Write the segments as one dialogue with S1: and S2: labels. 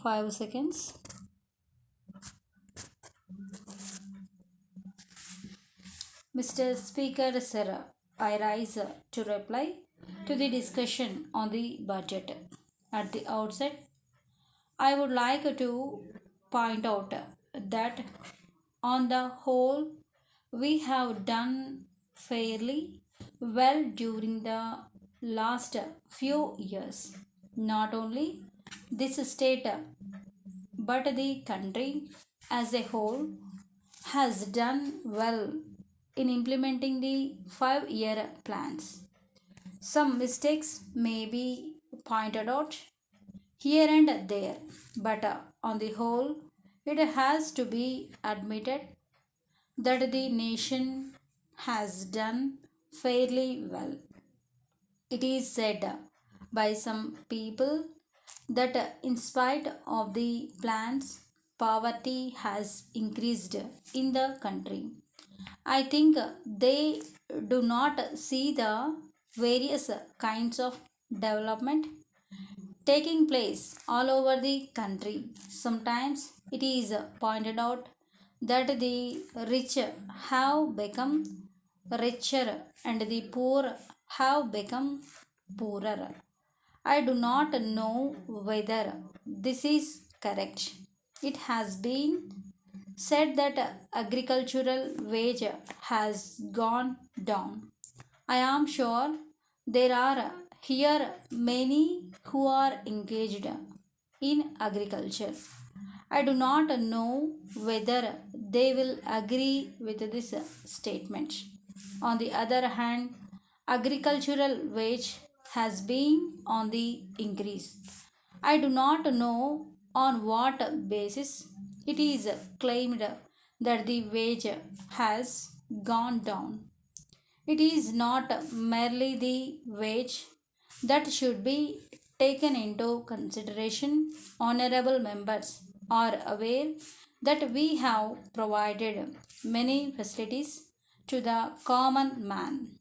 S1: 5 seconds. Mr. Speaker, sir, I rise to reply to the discussion on the budget. At the outset, I would like to point out that on the whole, we have done fairly well during the last few years. Not only this state, but the country as a whole has done well in implementing the 5-year plans. Some mistakes may be pointed out here and there, but on the whole, it has to be admitted that the nation has done fairly well. It is said by some people that in spite of the plans, poverty has increased in the country. I think they do not see the various kinds of development taking place all over the country. Sometimes it is pointed out that the rich have become richer and the poor have become poorer. I do not know whether this is correct. It has been said that agricultural wage has gone down. I am sure there are here many who are engaged in agriculture. I do not know whether they will agree with this statement. On the other hand, agricultural wage has been on the increase. I do not know on what basis it is claimed that the wage has gone down. It is not merely the wage that should be taken into consideration. Honorable members are aware that we have provided many facilities to the common man.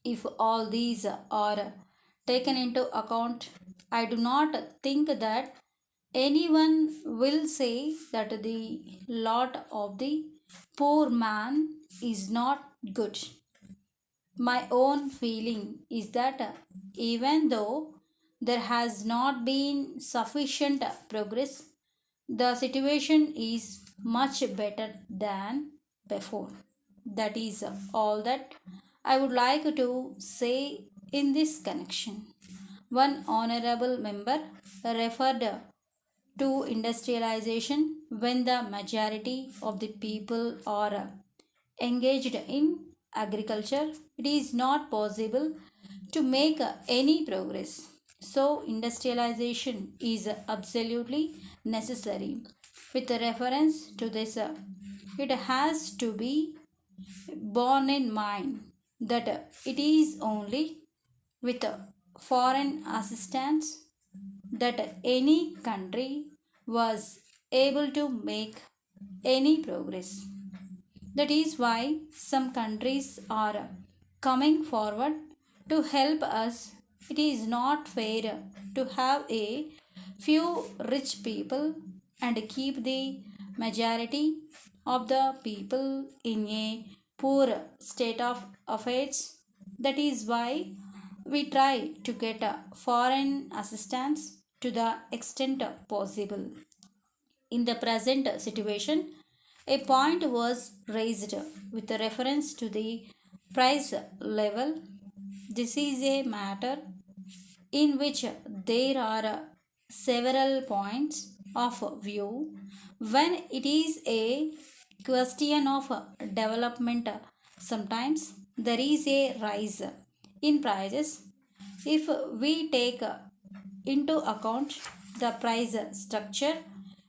S1: If all these are taken into account, I do not think that anyone will say that the lot of the poor man is not good. My own feeling is that even though there has not been sufficient progress, the situation is much better than before. That is all that I would like to say in this connection. One honorable member referred to industrialization when the majority of the people are engaged in agriculture, it is not possible to make any progress. So, industrialization is absolutely necessary. With reference to this, it has to be borne in mind that it is only with foreign assistance that any country was able to make any progress. That is why some countries are coming forward to help us. It is not fair to have a few rich people and keep the majority of the people in a poor state of affairs. That is why we try to get foreign assistance to the extent possible. In the present situation, a point was raised with reference to the price level. This is a matter in which there are several points of view. When it is a question of development, sometimes there is a rise in prices. If we take into account the price structure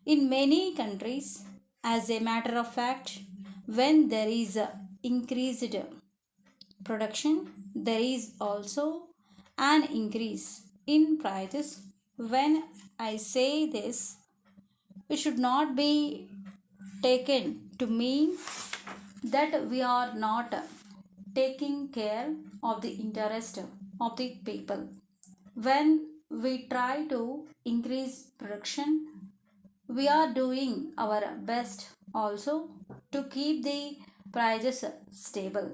S1: in many countries, as a matter of fact, when there is increased production, there is also an increase in prices. When I say this, it should not be taken to mean that we are not taking care of the interest of the people. When we try to increase production, We are doing our best also to keep the prices stable.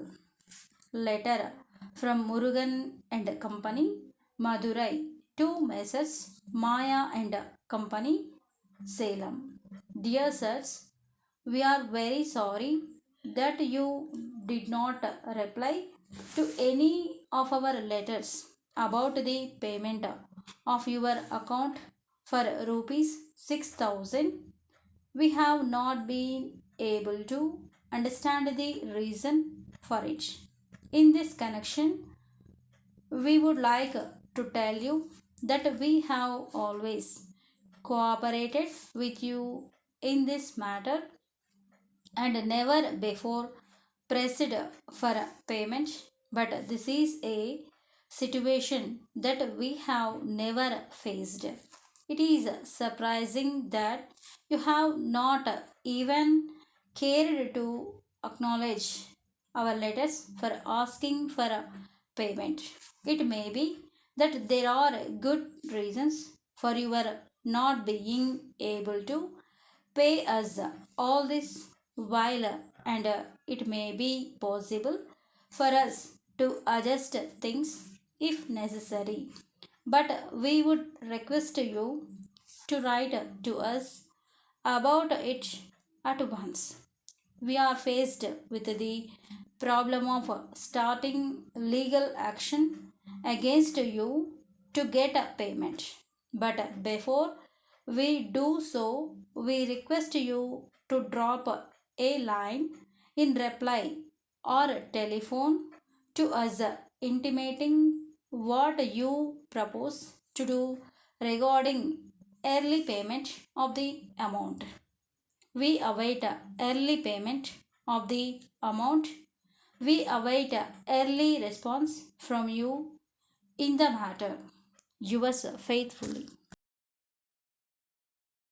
S1: Letter from Murugan and Company, Madurai to Messrs. Maya and Company, Salem. Dear sirs, we are very sorry that you did not reply to any of our letters about the payment of your account for rupees 6,000. We have not been able to understand the reason for it. In this connection, we would like to tell you that we have always cooperated with you in this matter and never before pressed for payment. But this is a situation that we have never faced. It is surprising that you have not even cared to acknowledge our letters for asking for a payment. It may be that there are good reasons for your not being able to pay us all this while, and it may be possible for us to adjust things if necessary. But we would request you to write to us about it at once. We are faced with the problem of starting legal action against you to get a payment. But before we do so, we request you to drop a line in reply or telephone to us intimating what you propose to do regarding early payment of the amount. We await early payment of the amount. We await early response from you in the matter. Yours faithfully.